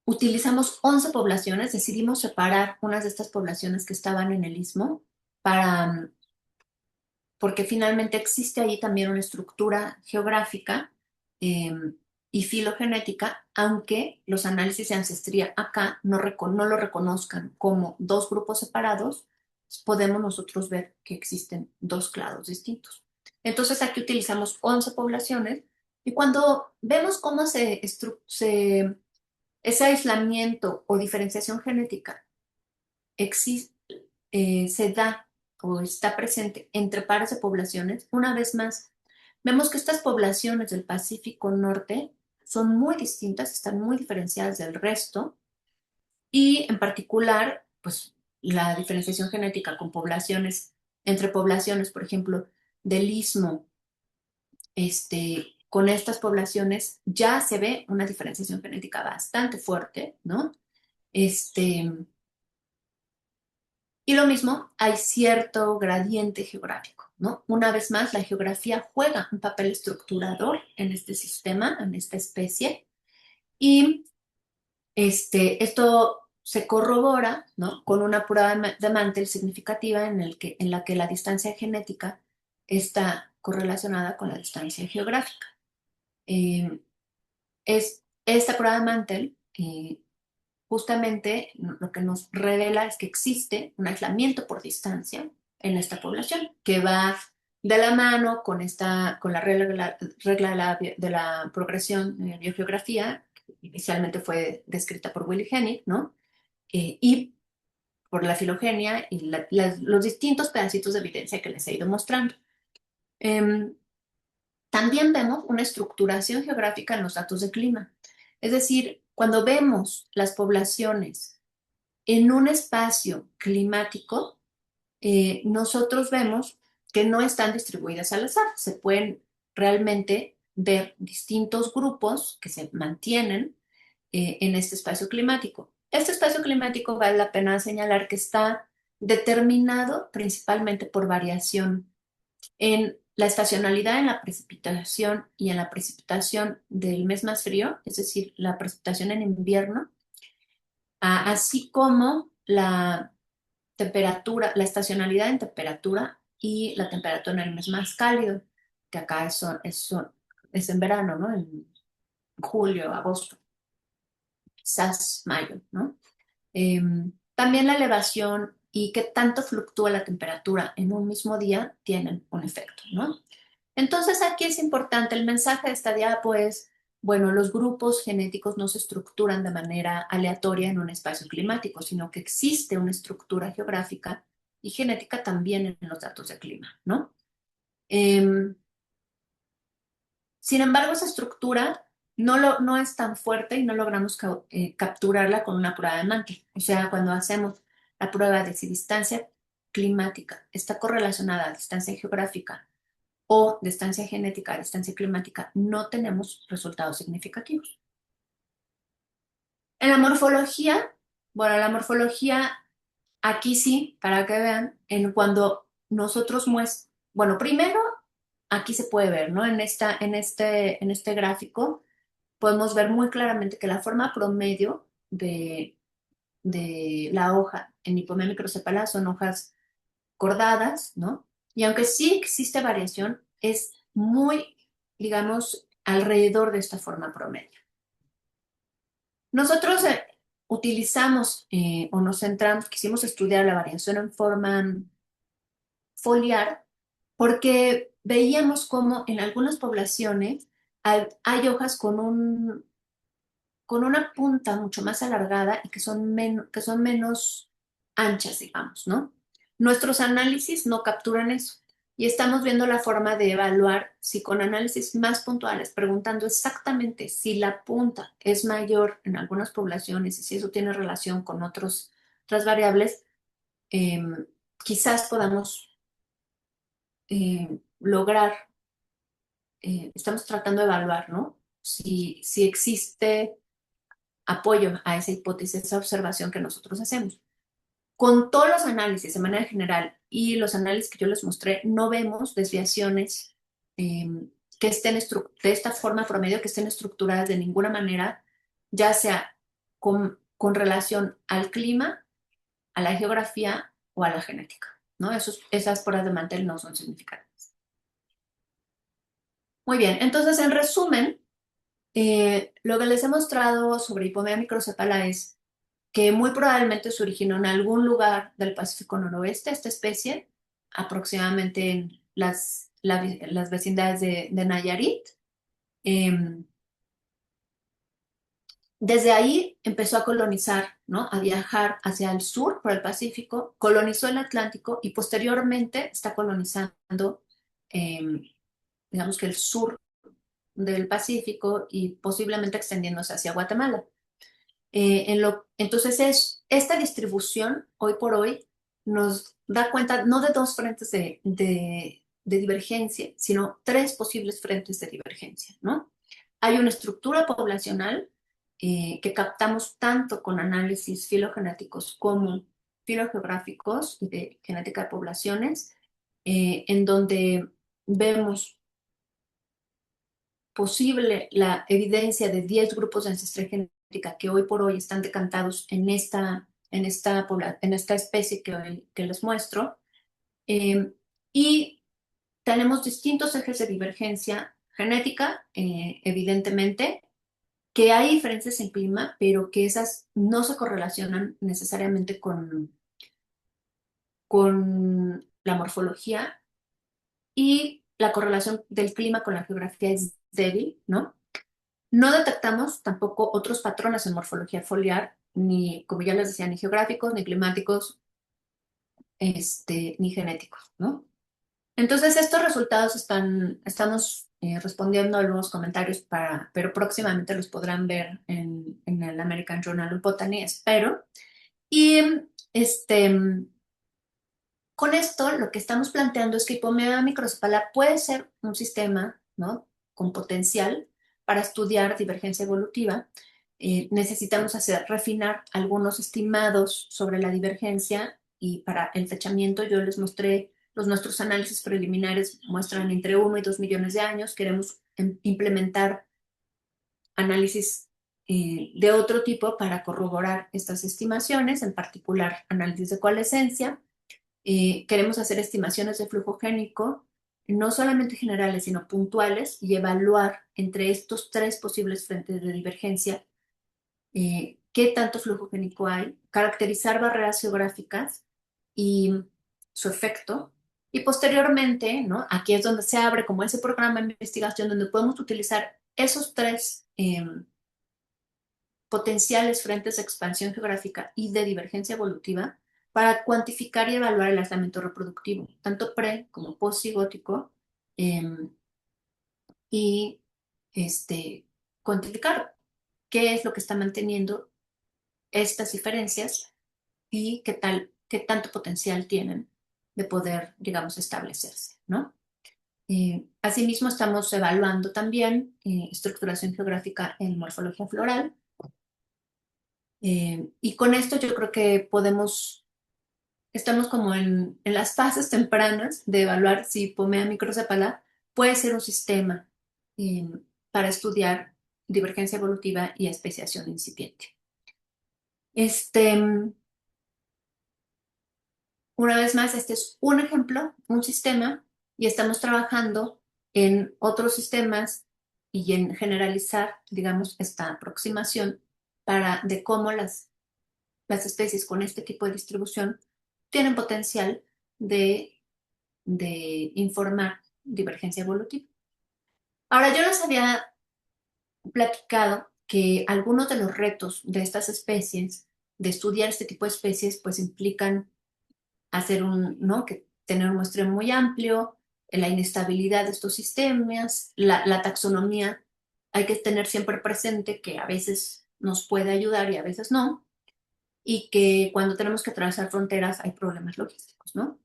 utilizamos 11 poblaciones, decidimos separar unas de estas poblaciones que estaban en el istmo para porque finalmente existe ahí también una estructura geográfica eh, y filogenética, aunque los análisis de ancestría acá no lo reconozcan como dos grupos separados, podemos nosotros ver que existen dos clados distintos. Entonces aquí utilizamos 11 poblaciones y cuando vemos cómo ese aislamiento o diferenciación genética existe, se da o está presente entre pares de poblaciones, una vez más, vemos que estas poblaciones del Pacífico Norte son muy distintas, están muy diferenciadas del resto y en particular, pues la diferenciación genética con poblaciones, entre poblaciones, por ejemplo, del Istmo, con estas poblaciones ya se ve una diferenciación genética bastante fuerte, ¿no? Este, Y lo mismo, hay cierto gradiente geográfico, ¿no? Una vez más, la geografía juega un papel estructurador en este sistema, en esta especie, y esto se corrobora, ¿no? Con una prueba de Mantel significativa en la que la distancia genética está correlacionada con la distancia geográfica. Eh, Esta prueba de Mantel justamente lo que nos revela es que existe un aislamiento por distancia en esta población, que va de la mano con la regla de la progresión de biogeografía, que inicialmente fue descrita por Willy Hennig, ¿no? Y por la filogenia y los distintos pedacitos de evidencia que les he ido mostrando. Em, También vemos una estructuración geográfica en los datos de clima. Es decir, cuando vemos las poblaciones en un espacio climático, nosotros vemos que no están distribuidas al azar. Se pueden realmente ver distintos grupos que se mantienen en este espacio climático. Este espacio climático vale la pena señalar que está determinado principalmente por variación en la estacionalidad en la precipitación y en la precipitación del mes más frío, es decir, la precipitación en invierno, así como la temperatura, la estacionalidad en temperatura y la temperatura en el mes más cálido, que acá es en verano, ¿no? En julio, agosto, quizás mayo, ¿no? También la elevación y qué tanto fluctúa la temperatura en un mismo día tienen un efecto, ¿no? Entonces aquí es importante, el mensaje de esta diapo es, bueno, los grupos genéticos no se estructuran de manera aleatoria en un espacio climático, sino que existe una estructura geográfica y genética también en los datos de clima, ¿no? Em, Sin embargo, esa estructura no es tan fuerte y no logramos capturarla con una prueba de Mantle. O sea, cuando hacemos la prueba de si distancia climática está correlacionada a distancia geográfica o distancia genética a distancia climática, no tenemos resultados significativos. En la morfología, bueno, la morfología aquí sí, para que vean, en cuando nosotros bueno, primero aquí se puede ver, ¿no? En este gráfico podemos ver muy claramente que la forma promedio de la hoja en Hipomea microcephala son hojas cordadas, ¿no? Y aunque sí existe variación, es muy, digamos, alrededor de esta forma promedio. Nosotros utilizamos o nos centramos, quisimos estudiar la variación en forma foliar porque veíamos cómo en algunas poblaciones hay hojas con una punta mucho más alargada y que son menos anchas, digamos, ¿no? Nuestros análisis no capturan eso y estamos viendo la forma de evaluar si con análisis más puntuales, preguntando exactamente si la punta es mayor en algunas poblaciones y si eso tiene relación con otras variables, eh, quizás podamos lograr, estamos tratando de evaluar, ¿no? Si existe apoyo a esa hipótesis, esa observación que nosotros hacemos. Con todos los análisis de manera general y los análisis que yo les mostré, no vemos desviaciones eh, que estén de esta forma promedio, que estén estructuradas de ninguna manera, ya sea con relación al clima, a la geografía o a la genética, ¿no? Esas pruebas de Mantel no son significativas. Muy bien, entonces en resumen, lo que les he mostrado sobre Hipomea microcephala es que muy probablemente se originó en algún lugar del Pacífico Noroeste, esta especie, aproximadamente en las vecindades de Nayarit. Em, Desde ahí empezó a colonizar, ¿no? A viajar hacia el sur por el Pacífico, colonizó el Atlántico y posteriormente está colonizando, em, digamos que el sur del Pacífico y posiblemente extendiéndose hacia Guatemala. Entonces esta distribución hoy por hoy nos da cuenta no de dos frentes de divergencia, sino tres posibles frentes de divergencia, ¿no? Hay una estructura poblacional que captamos tanto con análisis filogenéticos como filogeográficos y de genética de poblaciones, en donde vemos posible la evidencia de 10 grupos de ancestría genética que hoy por hoy están decantados en esta especie que les muestro. Eh, y tenemos distintos ejes de divergencia genética, evidentemente, que hay diferencias en clima, pero que esas no se correlacionan necesariamente con la morfología y la correlación del clima con la geografía es débil, ¿no? No detectamos tampoco otros patrones en morfología foliar, ni, como ya les decía, ni geográficos, ni climáticos, ni genéticos, ¿no? Entonces, estos resultados estamos respondiendo a algunos comentarios pero próximamente los podrán ver en el American Journal of Botany, espero. Y este, con esto, lo que estamos planteando es que Hipomea microcephala puede ser un sistema, ¿no? Con potencial para estudiar divergencia evolutiva. Necesitamos refinar algunos estimados sobre la divergencia y para el fechamiento yo les mostré nuestros análisis preliminares muestran entre 1 y 2 millones de años. Queremos implementar análisis de otro tipo para corroborar estas estimaciones, en particular análisis de coalescencia. Queremos hacer estimaciones de flujo génico, no solamente generales, sino puntuales, y evaluar entre estos tres posibles frentes de divergencia qué tanto flujo génico hay, caracterizar barreras geográficas y su efecto. Y posteriormente, ¿no? Aquí es donde se abre como ese programa de investigación donde podemos utilizar esos tres potenciales frentes de expansión geográfica y de divergencia evolutiva para cuantificar y evaluar el aislamiento reproductivo, tanto pre como post-cigótico, eh, y cuantificar qué es lo que está manteniendo estas diferencias y qué tanto potencial tienen de poder, digamos, establecerse, ¿no? Asimismo, estamos evaluando también estructuración geográfica en morfología floral. Y con esto yo creo que estamos como en las fases tempranas de evaluar si Pomea microcephala puede ser un sistema eh, para estudiar divergencia evolutiva y especiación incipiente. Este, una vez más, este es un ejemplo, un sistema, y estamos trabajando en otros sistemas y en generalizar, digamos, esta aproximación de cómo las especies con este tipo de distribución tienen potencial de informar divergencia evolutiva. Ahora, yo les había platicado que algunos de los retos de estas especies, de estudiar este tipo de especies, pues implican ¿no? Que tener un muestreo muy amplio, la inestabilidad de estos sistemas, la taxonomía. Hay que tener siempre presente que a veces nos puede ayudar y a veces no, y que cuando tenemos que atravesar fronteras hay problemas logísticos, ¿no?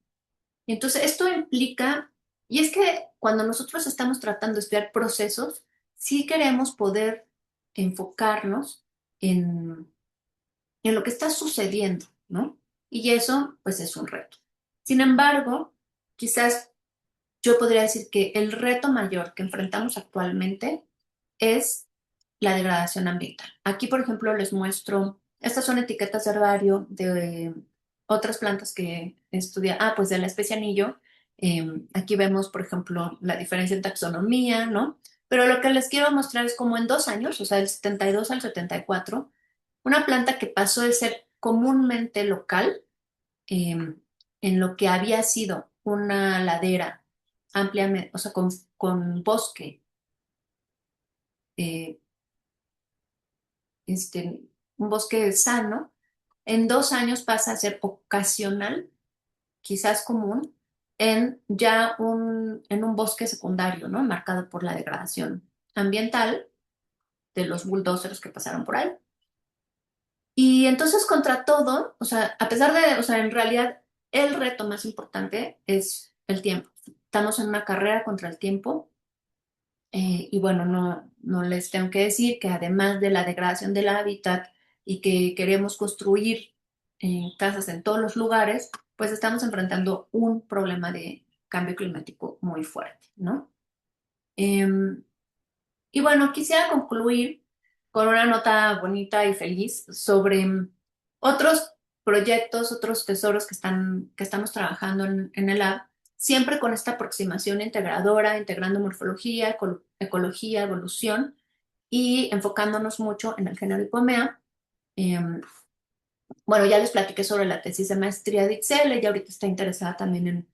Entonces, esto implica, y es que cuando nosotros estamos tratando de estudiar procesos, sí queremos poder enfocarnos en, en lo que está sucediendo, ¿no? Y eso, pues, es un reto. Sin embargo, quizás yo podría decir que el reto mayor que enfrentamos actualmente es la degradación ambiental. Aquí, por ejemplo, les muestro, estas son etiquetas de herbario de otras plantas que estudia, pues de la especie anillo, Aquí vemos, por ejemplo, la diferencia en taxonomía, ¿no? Pero lo que les quiero mostrar es como en 2 años, o sea, del 72 al 74, una planta que pasó de ser comúnmente local, eh, en lo que había sido una ladera ampliamente, o sea, con bosque, eh, este, un bosque sano, en 2 años pasa a ser ocasional, quizás común, en un bosque secundario, ¿no? Marcado por la degradación ambiental de los bulldozers que pasaron por ahí. Y entonces, contra todo, o sea, a pesar de, o sea, en realidad el reto más importante es el tiempo. Estamos en una carrera contra el tiempo. Y bueno, no les tengo que decir que además de la degradación del hábitat y que queremos construir casas en todos los lugares, pues estamos enfrentando un problema de cambio climático muy fuerte, ¿no? Em, y bueno, quisiera concluir con una nota bonita y feliz sobre otros proyectos, otros tesoros que estamos trabajando en el lab, siempre con esta aproximación integradora, integrando morfología, ecología, evolución y enfocándonos mucho en el género Ipomea. Em, bueno, ya les platiqué sobre la tesis de maestría de Itzel, ella ahorita está interesada también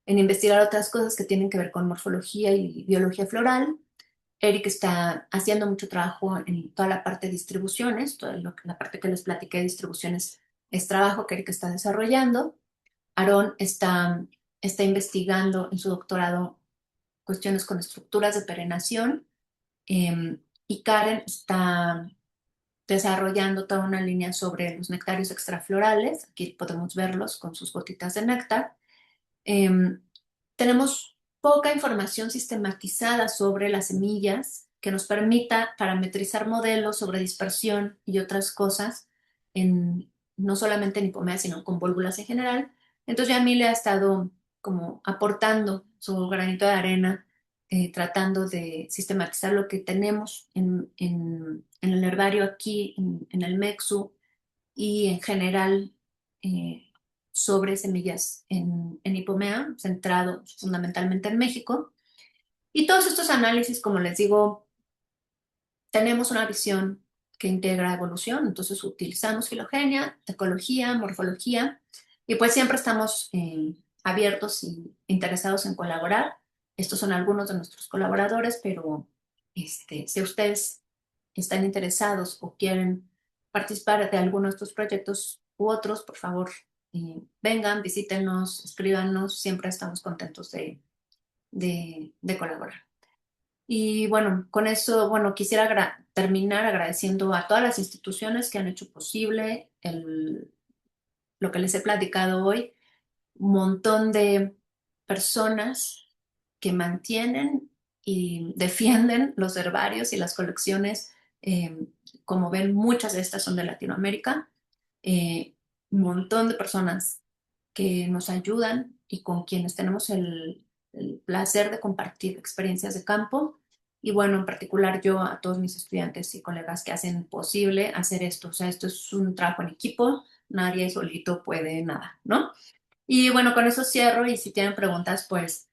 en investigar otras cosas que tienen que ver con morfología y biología floral. Eric está haciendo mucho trabajo en toda la parte de distribuciones, la parte que les platiqué de distribuciones es trabajo que Eric está desarrollando. Aaron está investigando en su doctorado cuestiones con estructuras de perenación, y Karen está desarrollando toda una línea sobre los nectarios extraflorales. Aquí podemos verlos con sus gotitas de néctar. Em, Tenemos poca información sistematizada sobre las semillas que nos permita parametrizar modelos sobre dispersión y otras cosas, no solamente en hipomea, sino con válvulas en general. Entonces, Yamile ha estado como aportando su granito de arena, tratando de sistematizar lo que tenemos en el herbario aquí, en el MEXU, y en general sobre semillas en hipomea, centrado fundamentalmente en México. Y todos estos análisis, como les digo, tenemos una visión que integra evolución, entonces utilizamos filogenia, ecología, morfología, y pues siempre estamos abiertos y interesados en colaborar. Estos son algunos de nuestros colaboradores, pero si ustedes están interesados o quieren participar de alguno de estos proyectos u otros, por favor, vengan, visítenos, escríbanos, siempre estamos contentos de colaborar. Y bueno, con eso, bueno, quisiera terminar agradeciendo a todas las instituciones que han hecho posible lo que les he platicado hoy. Un montón de personas que mantienen y defienden los herbarios y las colecciones. eh, Como ven, muchas de estas son de Latinoamérica. Un montón de personas que nos ayudan y con quienes tenemos el placer de compartir experiencias de campo. Y bueno, en particular yo a todos mis estudiantes y colegas que hacen posible hacer esto. O sea, esto es un trabajo en equipo, nadie solito puede nada, ¿no? Y bueno, con eso cierro y si tienen preguntas, pues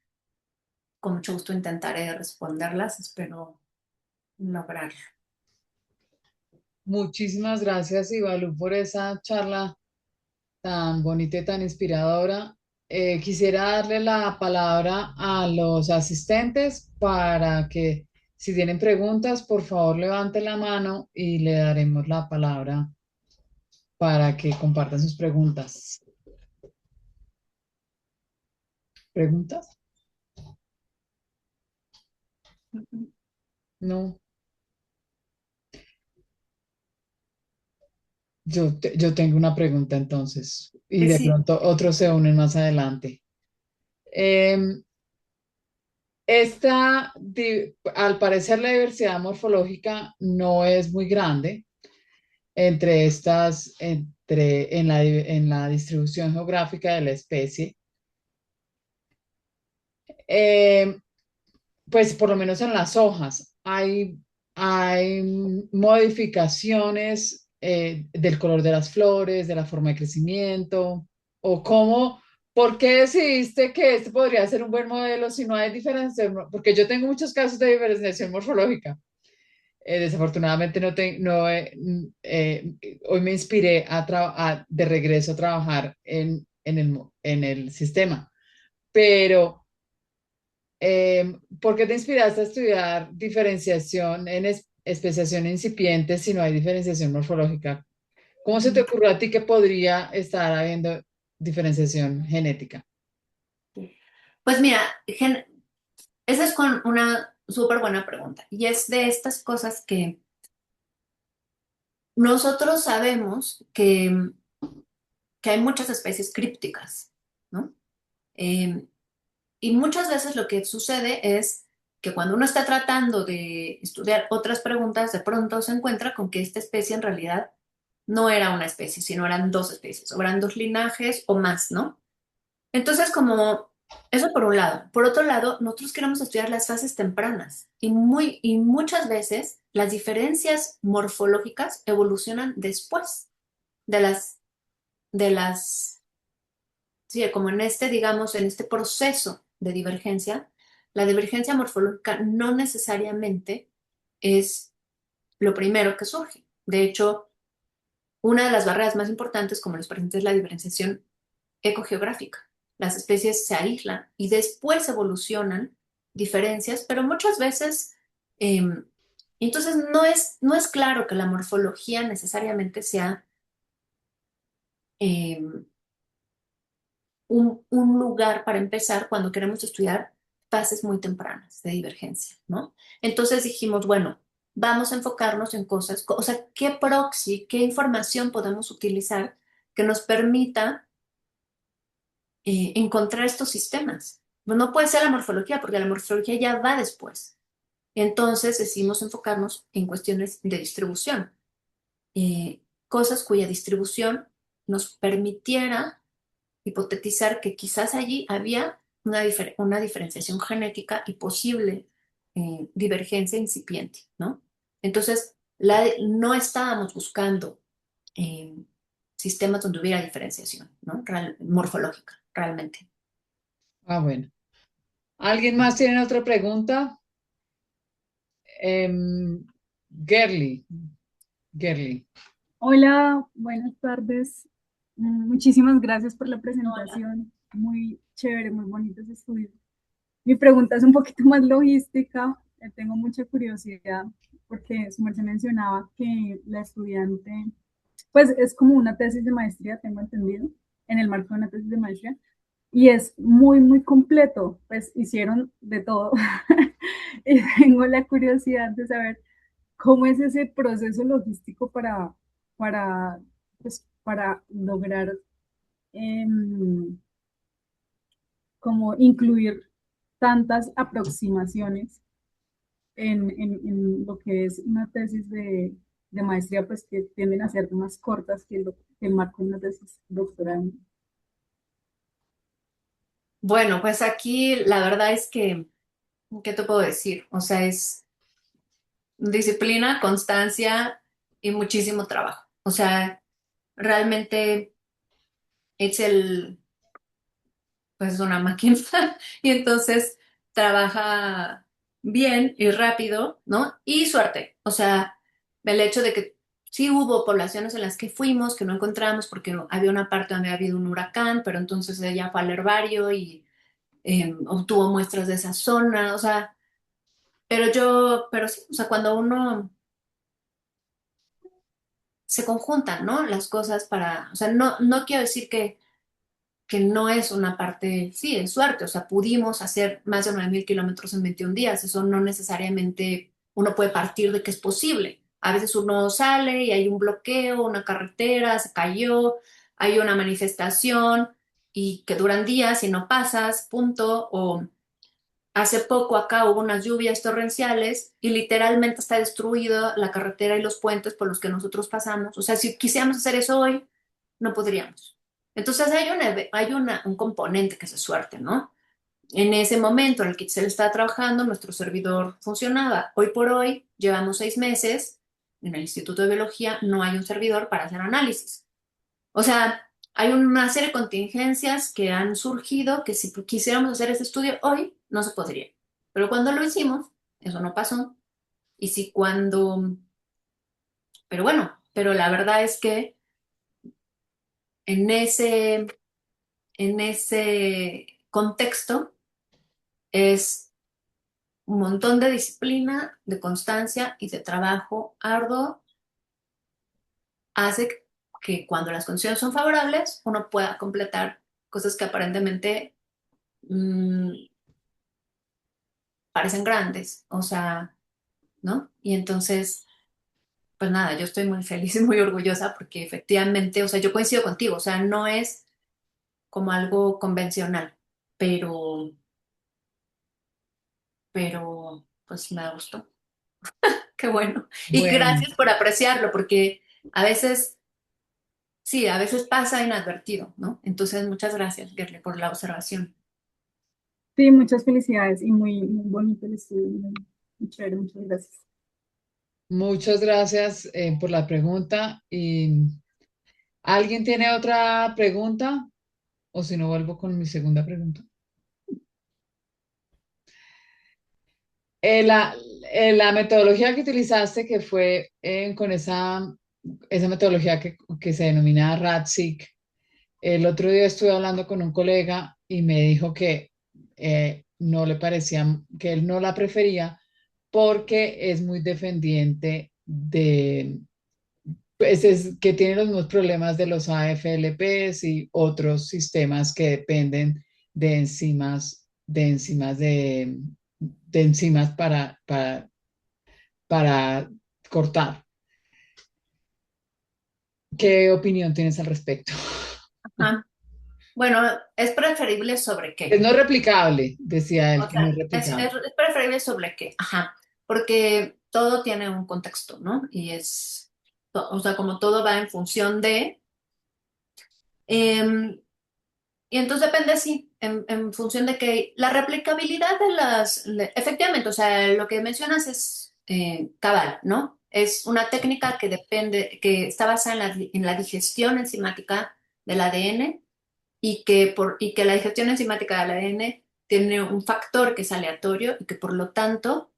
con mucho gusto intentaré responderlas. Espero lograrlo. Muchísimas gracias, Ivalu, por esa charla tan bonita y tan inspiradora. Quisiera darle la palabra a los asistentes para que, si tienen preguntas, por favor levanten la mano y le daremos la palabra para que compartan sus preguntas. ¿Preguntas? No. Yo tengo una pregunta entonces y de Sí, pronto otros se unen más adelante. Em, al parecer la diversidad morfológica no es muy grande en la distribución geográfica de la especie. Em, pues por lo menos en las hojas hay modificaciones del color de las flores, de la forma de crecimiento, o cómo, ¿Por qué decidiste que este podría ser un buen modelo si no hay diferenciación? Porque yo tengo muchos casos de diferenciación morfológica. Desafortunadamente no, hoy me inspiré de regreso a trabajar en el sistema, pero ¿por qué te inspiraste a estudiar diferenciación en especiación incipiente si no hay diferenciación morfológica? ¿Cómo se te Ujú. ocurrió a ti que podría estar habiendo diferenciación genética? Pues mira, esa es con una súper buena pregunta. Y es de estas cosas que nosotros sabemos que hay muchas especies crípticas, ¿no? Eh, y muchas veces lo que sucede es que cuando uno está tratando de estudiar otras preguntas, de pronto se encuentra con que esta especie en realidad no era una especie, sino eran dos especies, o eran dos linajes o más, ¿no? Entonces, como eso por un lado. Por otro lado, nosotros queremos estudiar las fases tempranas y muchas veces las diferencias morfológicas evolucionan después de las, sí, como en este, digamos, en este proceso de divergencia. La divergencia morfológica no necesariamente es lo primero que surge. De hecho, una de las barreras más importantes, como les presenté, es la diferenciación ecogeográfica. Las especies se aíslan y después evolucionan diferencias, pero muchas veces, eh, entonces no es claro que la morfología necesariamente sea eh, un lugar para empezar cuando queremos estudiar fases muy tempranas de divergencia, ¿no? Entonces dijimos, bueno, vamos a enfocarnos en cosas, o sea, qué proxy, qué información podemos utilizar que nos permita encontrar estos sistemas. Pues no puede ser la morfología, porque la morfología ya va después. Entonces decidimos enfocarnos en cuestiones de distribución, cosas cuya distribución nos permitiera hipotetizar que quizás allí había una diferenciación genética y posible divergencia incipiente, ¿no? Entonces, no estábamos buscando eh, sistemas donde hubiera diferenciación, ¿no? Morfológica, realmente. Ah, bueno. ¿Alguien más tiene otra pregunta? Em, Gerly, Gerly. Hola, buenas tardes. Muchísimas gracias por la Hola. presentación. Muy chévere, muy bonito ese estudio. Mi pregunta es un poquito más logística. Tengo mucha curiosidad porque su merced mencionaba que la estudiante, pues es como una tesis de maestría, tengo entendido, en el marco de una tesis de maestría, y es muy, muy completo. Pues hicieron de todo. Y tengo la curiosidad de saber ¿cómo es ese proceso logístico para, pues, para lograr como incluir tantas aproximaciones en lo que es una tesis de maestría, pues que tienden a ser más cortas que el marco de una tesis doctoral? Bueno, pues aquí la verdad es que, ¿qué te puedo decir? O sea, es disciplina, constancia y muchísimo trabajo. O sea, realmente es pues es una máquina y entonces trabaja bien y rápido, ¿no? Y suerte. O sea, el hecho de que sí hubo poblaciones en las que fuimos, que no encontramos porque había una parte donde había habido un huracán, pero entonces ella fue al herbario y obtuvo muestras de esa zona, o sea, pero sí, o sea, cuando uno se conjuntan, ¿no? Las cosas para, o sea, no quiero decir que no es una parte, sí, es suerte, o sea, pudimos hacer más de 9.000 kilómetros en 21 días, eso no necesariamente uno puede partir de que es posible. A veces uno sale y hay un bloqueo, una carretera se cayó, hay una manifestación y que duran días y no pasas, punto, o hace poco acá hubo unas lluvias torrenciales y literalmente está destruida la carretera y los puentes por los que nosotros pasamos. O sea, si quisiéramos hacer eso hoy, no podríamos. Entonces un componente que es suerte, ¿no? En ese momento en el que se le está trabajando, nuestro servidor funcionaba. Hoy por hoy, llevamos 6 meses, en el Instituto de Biología no hay un servidor para hacer análisis. O sea, hay una serie de contingencias que han surgido que si quisiéramos hacer este estudio hoy, no se podría. Pero cuando lo hicimos, eso no pasó. Y si cuando, pero bueno, pero la verdad es que en ese contexto es un montón de disciplina, de constancia y de trabajo arduo hace que cuando las condiciones son favorables, uno pueda completar cosas que aparentemente mm, parecen grandes, o sea, ¿no? Y entonces, pues nada, yo estoy muy feliz y muy orgullosa porque efectivamente, o sea, yo coincido contigo, o sea, no es como algo convencional, pero, pues me gustó. Qué bueno. Y Bueno, gracias por apreciarlo, porque a veces, sí, a veces pasa inadvertido, ¿no? Entonces, muchas gracias, Gerle, por la observación. Sí, muchas felicidades y muy bonito el estudio. Muy chévere, muchas gracias. muchas gracias por la pregunta. ¿Y alguien tiene otra pregunta? O si no, vuelvo con mi segunda pregunta. La, la metodología que utilizaste, que fue con esa metodología que se denomina RATSIC, el otro día estuve hablando con un colega y me dijo que no le parecía, que él no la prefería porque es muy dependiente de, pues es que tiene los mismos problemas de los AFLPs y otros sistemas que dependen de enzimas para cortar. ¿Qué opinión tienes al respecto? Ajá. Bueno, ¿es preferible sobre Es qué? no replicable, decía él, O que no sea, es replicable. es preferible sobre qué. Ajá. Porque todo tiene un contexto, ¿no? Y o sea, como todo va en función de. em, y entonces depende, sí, en función de que la replicabilidad de efectivamente, o sea, lo que mencionas es cabal, ¿no? Es una técnica que depende, que está basada en la digestión enzimática del ADN y que la digestión enzimática del ADN tiene un factor que es aleatorio y que por lo tanto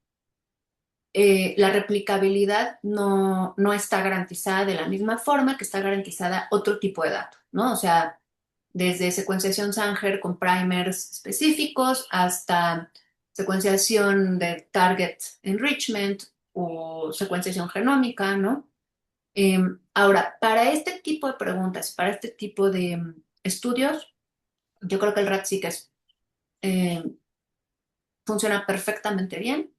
la replicabilidad no está garantizada de la misma forma que está garantizada otro tipo de datos, ¿no? O sea, desde secuenciación Sanger con primers específicos hasta secuenciación de target enrichment o secuenciación genómica, ¿no? Ahora, para este tipo de preguntas, para este tipo de estudios, yo creo que el RAT-seq eh, funciona perfectamente bien.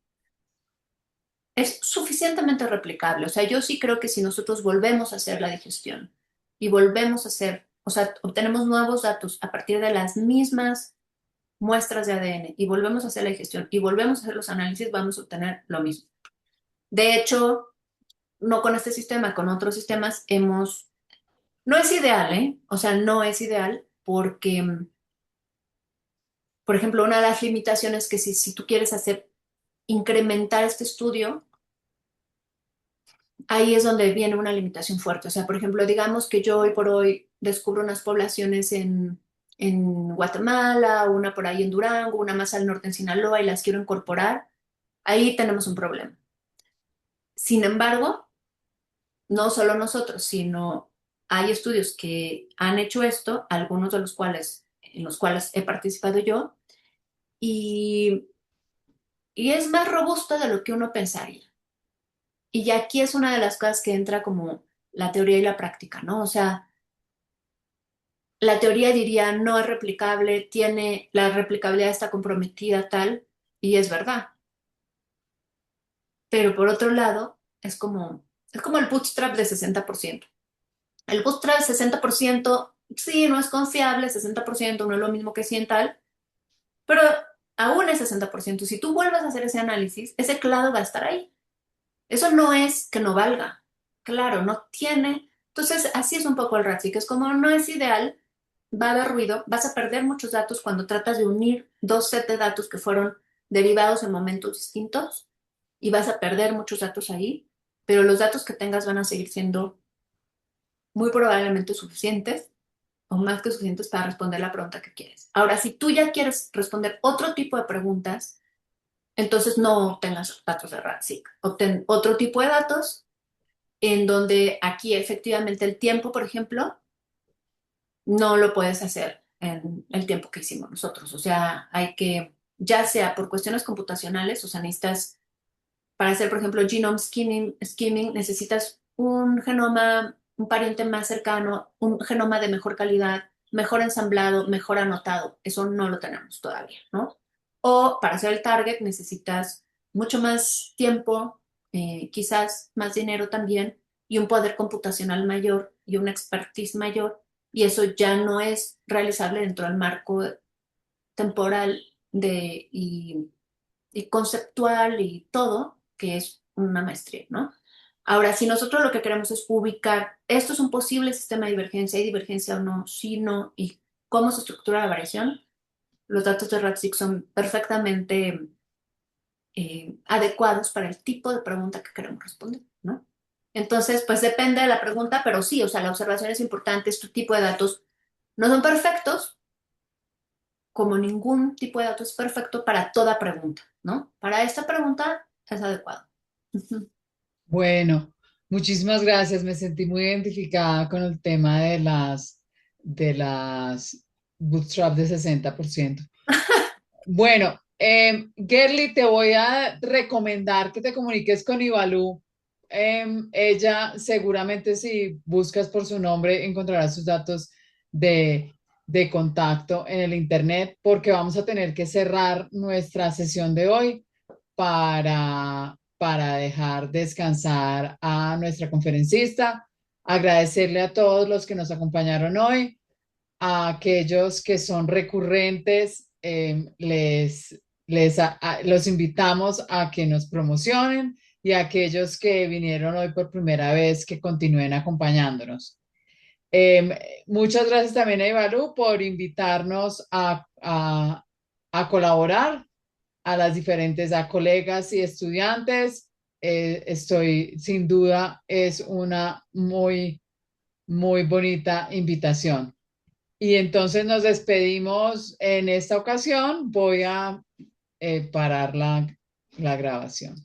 Es suficientemente replicable. O sea, yo sí creo que si nosotros volvemos a hacer la digestión y volvemos a hacer, o sea, obtenemos nuevos datos a partir de las mismas muestras de ADN y volvemos a hacer la digestión y volvemos a hacer los análisis, vamos a obtener lo mismo. De hecho, no con este sistema, con otros sistemas no es ideal, ¿eh? O sea, no es ideal porque, por ejemplo, una de las limitaciones es que si tú quieres incrementar este estudio, ahí es donde viene una limitación fuerte. O sea, por ejemplo, digamos que yo hoy por hoy descubro unas poblaciones en Guatemala, una por ahí en Durango, una más al norte en Sinaloa y las quiero incorporar, ahí tenemos un problema. Sin embargo, no solo nosotros, sino hay estudios que han hecho esto, algunos de en los cuales he participado yo, y, y es más robusto de lo que uno pensaría. Y aquí es una de las cosas que entra como la teoría y la práctica, ¿no? O sea, la teoría diría no es replicable, la replicabilidad está comprometida tal, y es verdad. Pero por otro lado, es como el bootstrap de 60%. El bootstrap de 60%, sí, no es confiable, 60% no es lo mismo que 100 tal, pero aún es 60%. Si tú vuelves a hacer ese análisis, ese clado va a estar ahí. Eso no es que no valga. Claro, no tiene. Entonces, así es un poco el RATSI, que es como no es ideal, va a haber ruido, vas a perder muchos datos cuando tratas de unir dos sets de datos que fueron derivados en momentos distintos y vas a perder muchos datos ahí, pero los datos que tengas van a seguir siendo muy probablemente suficientes o más que suficientes para responder la pregunta que quieres. Ahora, si tú ya quieres responder otro tipo de preguntas, entonces no obtengas datos de RADSIC. Obtén otro tipo de datos en donde aquí efectivamente el tiempo, por ejemplo, no lo puedes hacer en el tiempo que hicimos nosotros. O sea, hay que, ya sea por cuestiones computacionales, o sea, necesitas, para hacer, por ejemplo, genome skimming, necesitas un genoma, un pariente más cercano, un genoma de mejor calidad, mejor ensamblado, mejor anotado. Eso no lo tenemos todavía, ¿no? O para hacer el target necesitas mucho más tiempo, quizás más dinero también, y un poder computacional mayor y una expertise mayor, y eso ya no es realizable dentro del marco temporal y conceptual y todo, que es una maestría, ¿no? Ahora, si nosotros lo que queremos es ubicar, esto es un posible sistema de divergencia, ¿hay divergencia o no? Sí, no, y cómo se estructura la variación, los datos de RADSIC son perfectamente adecuados para el tipo de pregunta que queremos responder, ¿no? Entonces, pues depende de la pregunta, pero sí, o sea, la observación es importante, este tipo de datos no son perfectos, como ningún tipo de dato es perfecto para toda pregunta, ¿no? Para esta pregunta es adecuado. Bueno, muchísimas gracias. Me sentí muy identificada con el tema de las bootstrap de 60%. Bueno, Gerly, te voy a recomendar que te comuniques con Ivalú. Ella seguramente si buscas por su nombre encontrarás sus datos de, de contacto en el internet porque vamos a tener que cerrar nuestra sesión de hoy para dejar descansar a nuestra conferencista, agradecerle a todos los que nos acompañaron hoy, a aquellos que son recurrentes, los invitamos a que nos promocionen y a aquellos que vinieron hoy por primera vez que continúen acompañándonos. Muchas gracias también a Ivalu por invitarnos a colaborar a colegas y estudiantes. Estoy, sin duda, es una muy bonita invitación. Y entonces nos despedimos en esta ocasión. Voy a parar la grabación.